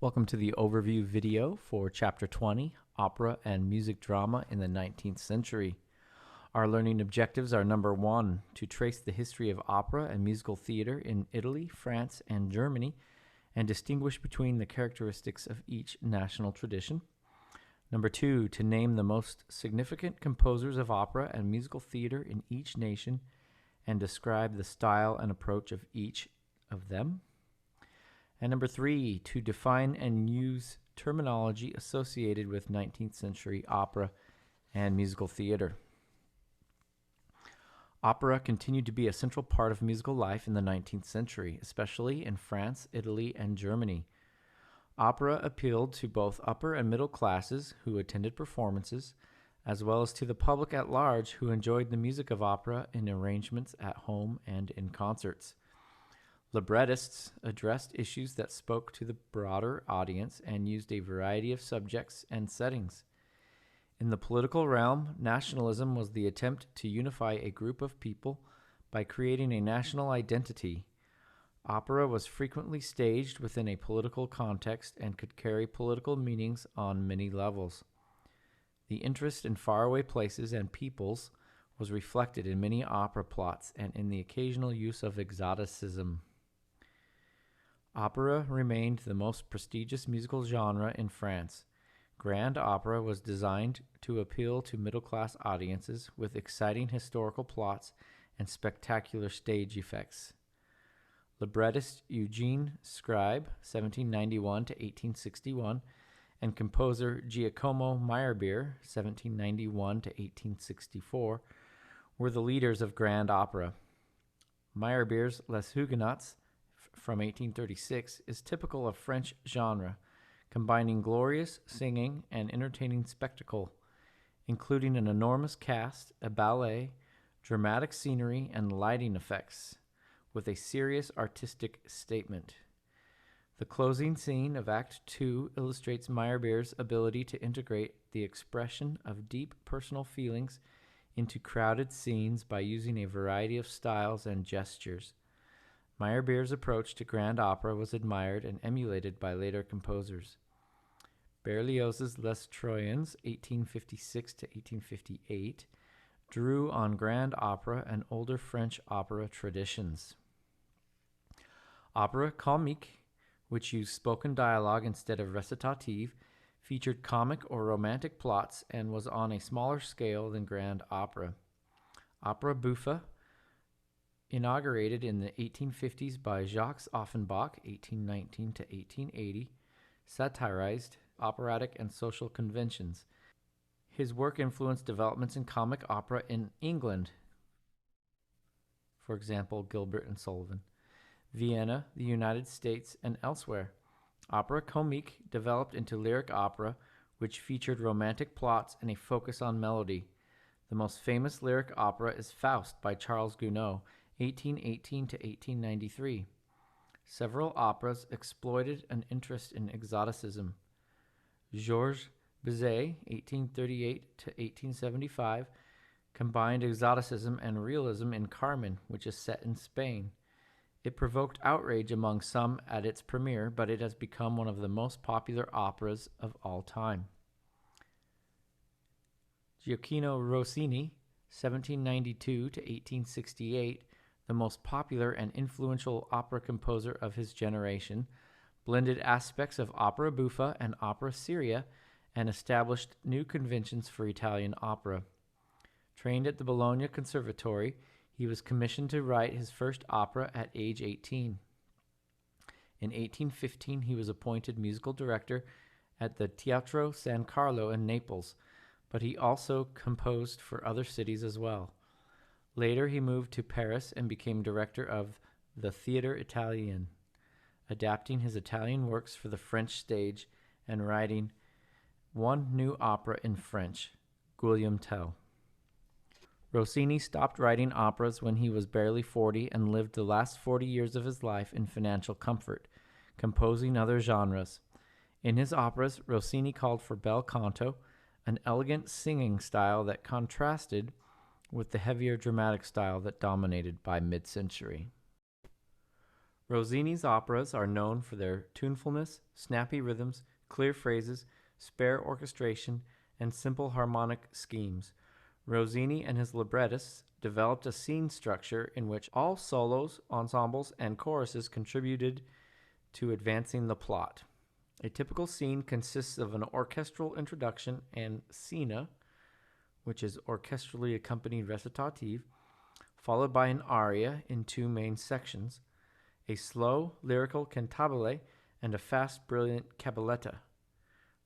Welcome to the overview video for Chapter 20, Opera and Music Drama in the 19th Century. Our learning objectives are: number 1, to trace the history of opera and musical theater in Italy, France, and Germany, and distinguish between the characteristics of each national tradition. Number 2, to name the most significant composers of opera and musical theater in each nation and describe the style and approach of each of them. And number 3, to define and use terminology associated with 19th century opera and musical theater. Opera continued to be a central part of musical life in the 19th century, especially in France, Italy, and Germany. Opera appealed to both upper and middle classes who attended performances, as well as to the public at large who enjoyed the music of opera in arrangements at home and in concerts. Librettists addressed issues that spoke to the broader audience and used a variety of subjects and settings. In the political realm, nationalism was the attempt to unify a group of people by creating a national identity. Opera was frequently staged within a political context and could carry political meanings on many levels. The interest in faraway places and peoples was reflected in many opera plots and in the occasional use of exoticism. Opera remained the most prestigious musical genre in France. Grand opera was designed to appeal to middle-class audiences with exciting historical plots and spectacular stage effects. Librettist Eugene Scribe, 1791 to 1861, and composer Giacomo Meyerbeer, 1791 to 1864, were the leaders of grand opera. Meyerbeer's Les Huguenots from 1836 is typical of French genre, combining glorious singing and entertaining spectacle, including an enormous cast, a ballet, dramatic scenery, and lighting effects, with a serious artistic statement. The closing scene of Act 2 illustrates Meyerbeer's ability to integrate the expression of deep personal feelings into crowded scenes by using a variety of styles and gestures. Meyerbeer's approach to grand opera was admired and emulated by later composers. Berlioz's Les Troyens, 1856 to 1858, drew on grand opera and older French opera traditions. Opera comique, which used spoken dialogue instead of recitative, featured comic or romantic plots and was on a smaller scale than grand opera. Opera buffa, inaugurated in the 1850s by Jacques Offenbach, 1819 to 1880, satirized operatic and social conventions. His work influenced developments in comic opera in England, for example, Gilbert and Sullivan, Vienna, the United States, and elsewhere. Opera comique developed into lyric opera, which featured romantic plots and a focus on melody. The most famous lyric opera is Faust by Charles Gounod, 1818 to 1893. Several operas exploited an interest in exoticism. Georges Bizet, 1838 to 1875, combined exoticism and realism in Carmen, which is set in Spain. It provoked outrage among some at its premiere, but it has become one of the most popular operas of all time. Gioacchino Rossini, 1792 to 1868, the most popular and influential opera composer of his generation, blended aspects of opera buffa and opera seria and established new conventions for Italian opera. Trained at the Bologna Conservatory, he was commissioned to write his first opera at age 18. In 1815, he was appointed musical director at the Teatro San Carlo in Naples, but he also composed for other cities as well. Later, he moved to Paris and became director of the Théâtre Italien, adapting his Italian works for the French stage and writing one new opera in French, Guillaume Tell. Rossini stopped writing operas when he was barely 40 and lived the last 40 years of his life in financial comfort, composing other genres. In his operas, Rossini called for bel canto, an elegant singing style that contrasted with the heavier dramatic style that dominated by mid-century. Rossini's operas are known for their tunefulness, snappy rhythms, clear phrases, spare orchestration, and simple harmonic schemes. Rossini and his librettists developed a scene structure in which all solos, ensembles, and choruses contributed to advancing the plot. A typical scene consists of an orchestral introduction and scena, which is orchestrally accompanied recitative, followed by an aria in two main sections, a slow, lyrical cantabile, and a fast, brilliant cabaletta.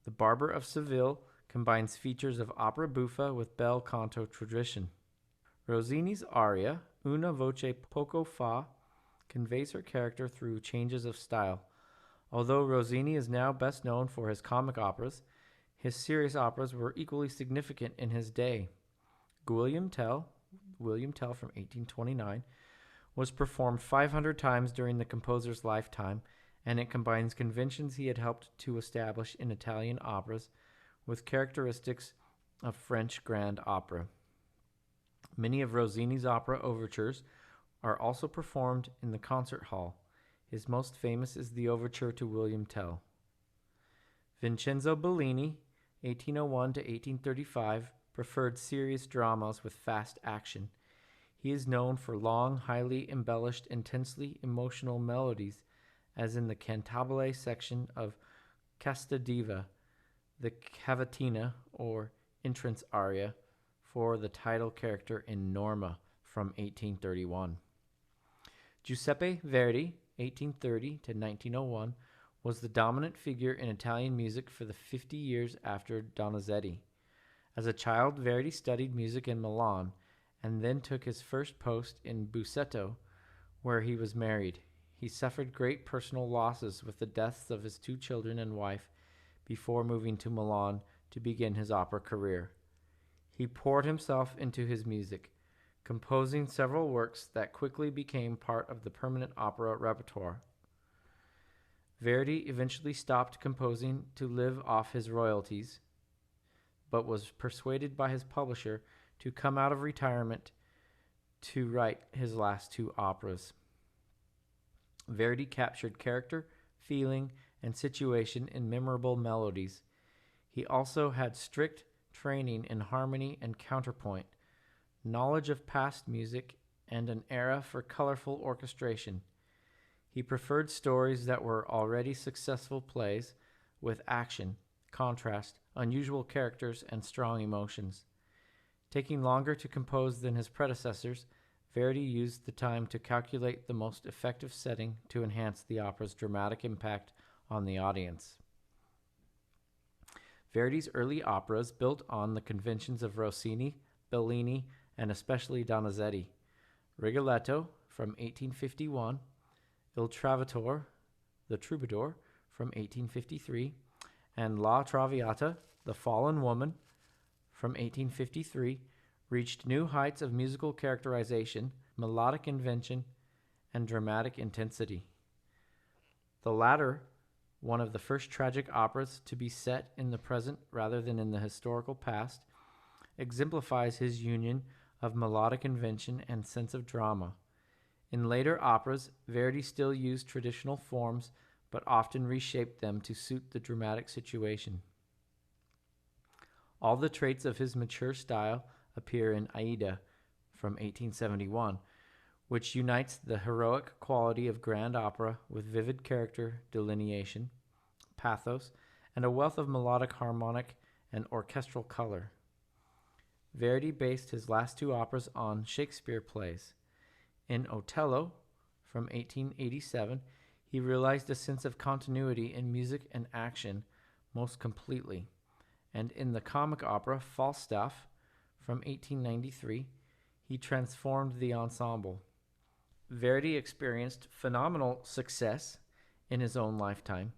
The Barber of Seville combines features of opera buffa with bel canto tradition. Rossini's aria, Una voce poco fa, conveys her character through changes of style. Although Rossini is now best known for his comic operas, his serious operas were equally significant in his day. William Tell from 1829, was performed 500 times during the composer's lifetime, and it combines conventions he had helped to establish in Italian operas with characteristics of French grand opera. Many of Rossini's opera overtures are also performed in the concert hall. His most famous is the overture to William Tell. Vincenzo Bellini, 1801 to 1835, preferred serious dramas with fast action. He is known for long, highly embellished, intensely emotional melodies, as in the cantabile section of Casta Diva, the cavatina or entrance aria for the title character in Norma from 1831. Giuseppe Verdi, 1830 to 1901, was the dominant figure in Italian music for the 50 years after Donizetti. As a child, Verdi studied music in Milan and then took his first post in Busseto, where he was married. He suffered great personal losses with the deaths of his 2 children and wife before moving to Milan to begin his opera career. He poured himself into his music, composing several works that quickly became part of the permanent opera repertoire. Verdi eventually stopped composing to live off his royalties, but was persuaded by his publisher to come out of retirement to write his last 2 operas. Verdi captured character, feeling, and situation in memorable melodies. He also had strict training in harmony and counterpoint, knowledge of past music, and an era for colorful orchestration. He preferred stories that were already successful plays with action, contrast, unusual characters, and strong emotions. Taking longer to compose than his predecessors, Verdi used the time to calculate the most effective setting to enhance the opera's dramatic impact on the audience. Verdi's early operas built on the conventions of Rossini, Bellini, and especially Donizetti. Rigoletto from 1851, Il Trovatore, The Troubadour from 1853, and La Traviata, The Fallen Woman from 1853, reached new heights of musical characterization, melodic invention, and dramatic intensity. The latter, one of the first tragic operas to be set in the present rather than in the historical past, exemplifies his union of melodic invention and sense of drama. In later operas, Verdi still used traditional forms, but often reshaped them to suit the dramatic situation. All the traits of his mature style appear in Aida from 1871, which unites the heroic quality of grand opera with vivid character delineation, pathos, and a wealth of melodic, harmonic, and orchestral color. Verdi based his last 2 operas on Shakespeare plays. In Otello from 1887, he realized a sense of continuity in music and action most completely. And in the comic opera Falstaff from 1893, he transformed the ensemble. Verdi experienced phenomenal success in his own lifetime,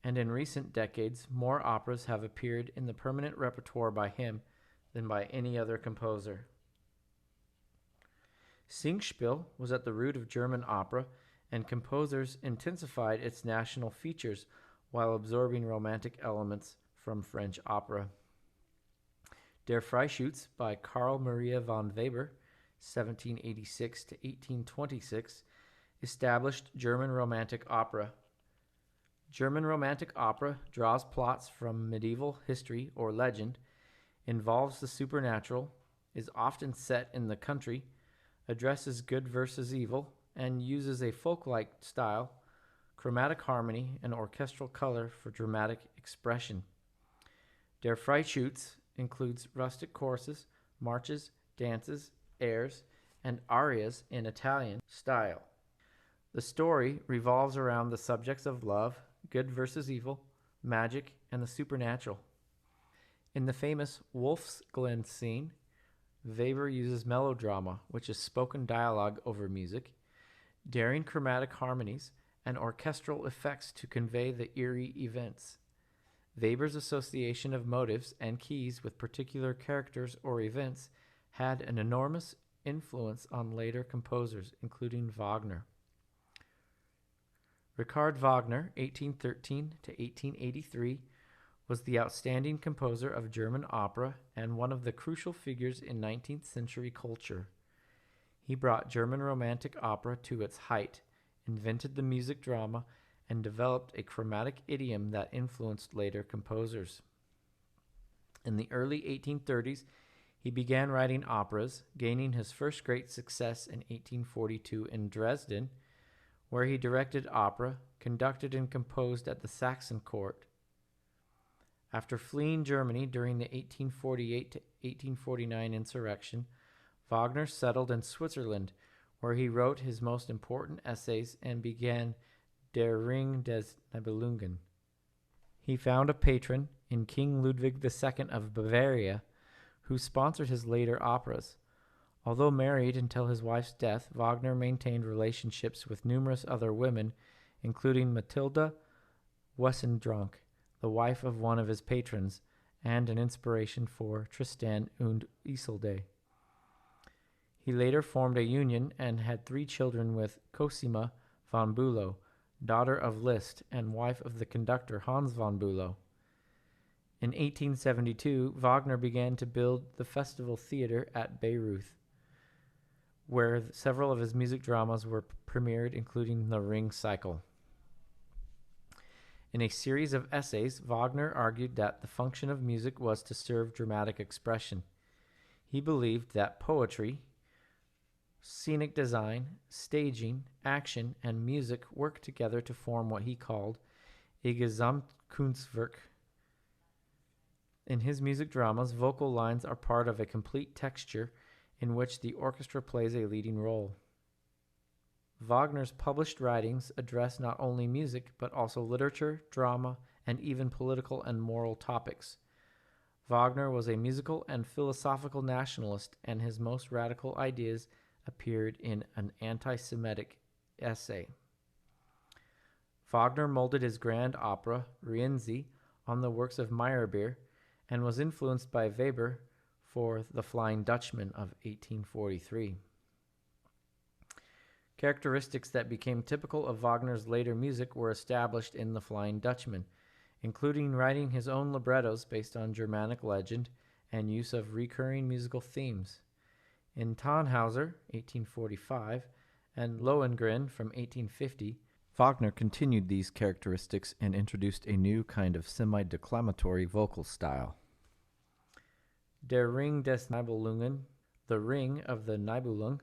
and in recent decades, more operas have appeared in the permanent repertoire by him than by any other composer. Singspiel was at the root of German opera, and composers intensified its national features while absorbing romantic elements from French opera. Der Freischütz by Carl Maria von Weber, 1786 to 1826, established German Romantic opera. German Romantic opera draws plots from medieval history or legend, involves the supernatural, is often set in the country, addresses good versus evil, and uses a folk-like style, chromatic harmony, and orchestral color for dramatic expression. Der Freischütz includes rustic choruses, marches, dances, airs, and arias in Italian style. The story revolves around the subjects of love, good versus evil, magic, and the supernatural. In the famous Wolf's Glen scene, Weber uses melodrama, which is spoken dialogue over music, daring chromatic harmonies, and orchestral effects to convey the eerie events. Weber's association of motives and keys with particular characters or events had an enormous influence on later composers, including Wagner. Richard Wagner, 1813 to 1883, was the outstanding composer of German opera and one of the crucial figures in 19th century culture. He brought German Romantic opera to its height, invented the music drama, and developed a chromatic idiom that influenced later composers. In the early 1830s, he began writing operas, gaining his first great success in 1842 in Dresden, where he directed opera, conducted and composed at the Saxon court. After fleeing Germany during the 1848 to 1849 insurrection, Wagner settled in Switzerland, where he wrote his most important essays and began Der Ring des Nibelungen. He found a patron in King Ludwig II of Bavaria, who sponsored his later operas. Although married until his wife's death, Wagner maintained relationships with numerous other women, including Matilda Wesendonck, the wife of one of his patrons, and an inspiration for Tristan und Isolde. He later formed a union and had 3 children with Cosima von Bülow, daughter of Liszt and wife of the conductor Hans von Bülow. In 1872, Wagner began to build the Festival Theater at Bayreuth, where several of his music dramas were premiered, including the Ring Cycle. In a series of essays, Wagner argued that the function of music was to serve dramatic expression. He believed that poetry, scenic design, staging, action, and music worked together to form what he called a Gesamtkunstwerk. In his music dramas, vocal lines are part of a complete texture in which the orchestra plays a leading role. Wagner's published writings address not only music, but also literature, drama, and even political and moral topics. Wagner was a musical and philosophical nationalist, and his most radical ideas appeared in an anti-Semitic essay. Wagner molded his grand opera, Rienzi, on the works of Meyerbeer, and was influenced by Weber for The Flying Dutchman of 1843. Characteristics that became typical of Wagner's later music were established in The Flying Dutchman, including writing his own librettos based on Germanic legend and use of recurring musical themes. In Tannhauser, 1845, and Lohengrin from 1850, Wagner continued these characteristics and introduced a new kind of semi-declamatory vocal style. Der Ring des Nibelungen, The Ring of the Nibelung,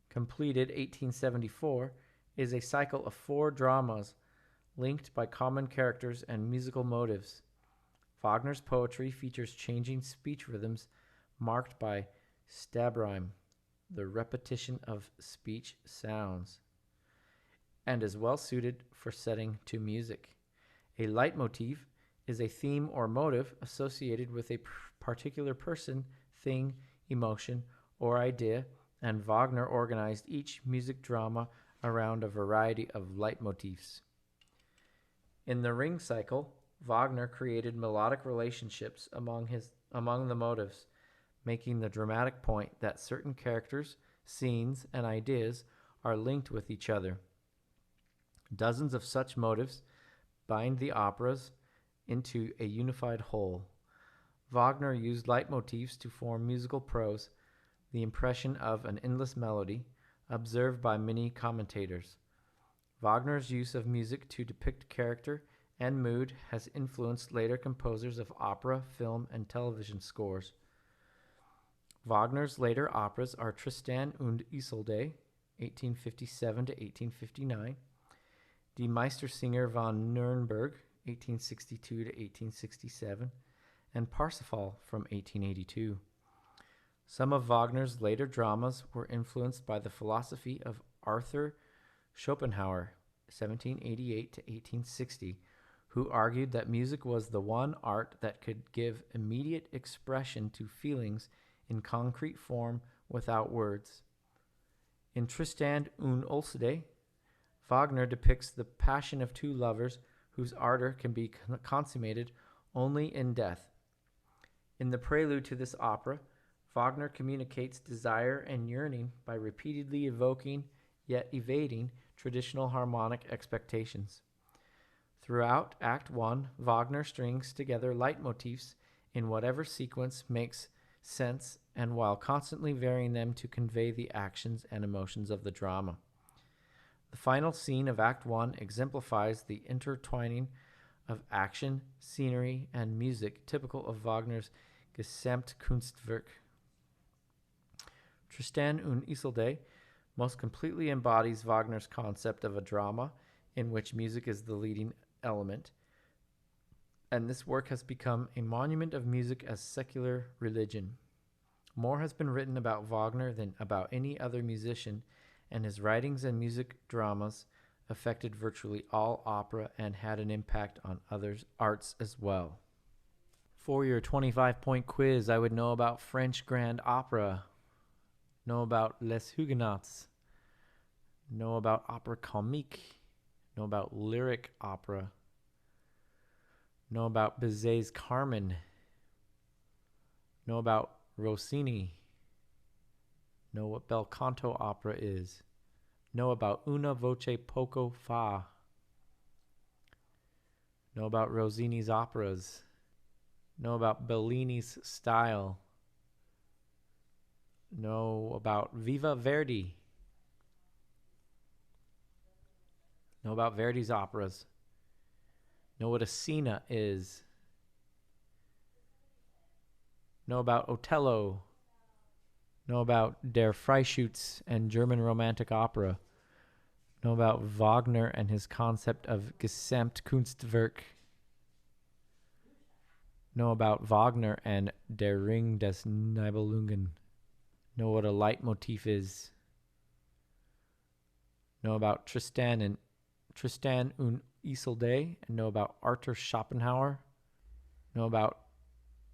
completed 1874, is a cycle of 4 dramas linked by common characters and musical motives. Wagner's poetry features changing speech rhythms marked by Stabrime, the repetition of speech sounds, and is well suited for setting to music. A leitmotif is a theme or motive associated with a particular person, thing, emotion, or idea, and Wagner organized each music drama around a variety of leitmotifs. In the Ring cycle, Wagner created melodic relationships among the motives, making the dramatic point that certain characters, scenes, and ideas are linked with each other. Dozens of such motives bind the operas into a unified whole. Wagner used leitmotifs to form musical prose, the impression of an endless melody, observed by many commentators. Wagner's use of music to depict character and mood has influenced later composers of opera, film, and television scores. Wagner's later operas are Tristan und Isolde, 1857 to 1859, Die Meistersinger von Nürnberg, 1862 to 1867, and Parsifal from 1882. Some of Wagner's later dramas were influenced by the philosophy of Arthur Schopenhauer, 1788 to 1860, who argued that music was the one art that could give immediate expression to feelings in concrete form without words. In Tristan und Isolde, Wagner depicts the passion of two lovers whose ardor can be consummated only in death. In the prelude to this opera, Wagner communicates desire and yearning by repeatedly evoking, yet evading, traditional harmonic expectations. Throughout Act 1, Wagner strings together leitmotifs in whatever sequence makes sense and while constantly varying them to convey the actions and emotions of the drama. The final scene of Act 1 exemplifies the intertwining of action, scenery, and music typical of Wagner's Gesamtkunstwerk. Tristan und Isolde most completely embodies Wagner's concept of a drama in which music is the leading element, and this work has become a monument of music as secular religion. More has been written about Wagner than about any other musician, and his writings and music dramas affected virtually all opera and had an impact on other arts as well. For your 25-point quiz, I would know about French Grand Opera, know about Les Huguenots, know about opera comique, know about lyric opera, know about Bizet's Carmen, know about Rossini, know what bel canto opera is, know about Una voce poco fa, know about Rossini's operas, know about Bellini's style, know about Viva Verdi, know about Verdi's operas, know what a scena is, know about Otello, know about Der Freischütz and German Romantic Opera, know about Wagner and his concept of Gesamtkunstwerk, know about Wagner and Der Ring des Nibelungen, know what a leitmotif is, know about Tristan und Isolde, and know about Arthur Schopenhauer, know about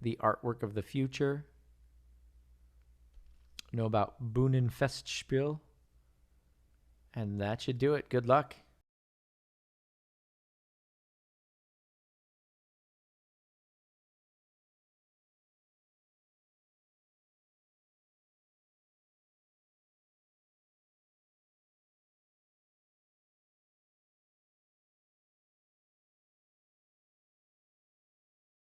the artwork of the future, know about Bühnenfestspiel, and that should do it. Good luck.